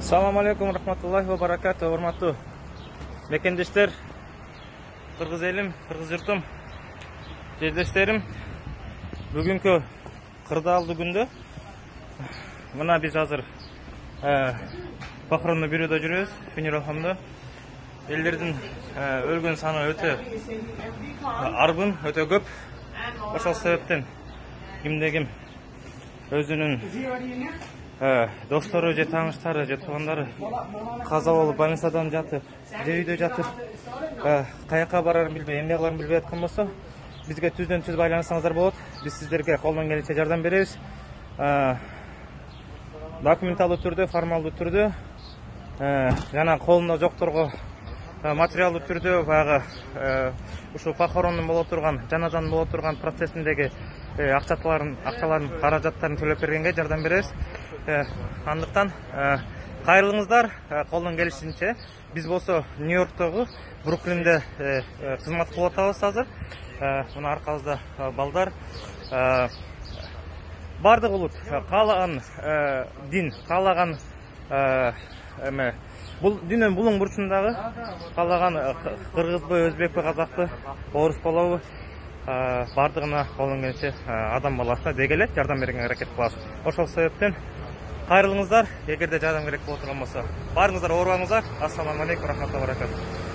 Assalamu alaikum rahmatullahi wa barakatuh. Hormatlı mekendештер, Kırgız elim, Kırgız yurtum, жерлештерим. Бүгүнкү кырдаалдуу күндө мына биз азыр похоронный бюродо жүрөбүз. Финирохомдо элдердин өлгөн саны өтө арбын, өтө көп. Ошол себептен кимде ким өзүнүн достору же тааныштары же туугандары каза болуп больницадан жатып же үйдө жатып каяка барарын билбей эмне кыларын билбей аткан болсо бизге түздөн түз байланышсаңыздар болот. Биз сиздерге колдон келишинче жардам беребиз. Документалдуу түрдө, формалдуу түрдө жана колунда жокторго материалдуу түрдө баягы ушул похоронун боло турган, жаназанын боло турган процессиндеги акчаларын, каражаттарын төлөп бергенге жардам беребиз. Андыктан кайрылыңыздар, колдон келишинче. Биз болсо Нью-Йорктогу, Бруклинде кызмат кылып атабыз азыр. Мына аркабызда балдар. Бардык улут каалаган дин, каалаган бул дүйнөнүн булуң бурчундагы каалаган кыргызбы, өзбекпи, казакпы, орус болобу бардыгына колдон келишинче адам баласына деги эле жардам бергенге аракет кылабыз. Ошол себептен кайрылыңыздар, эгерде жардам керек боло турган болсо. Барыңыздар, оорубаңыздар. Ассаламу алейкум рахматуллахи ва баракатух.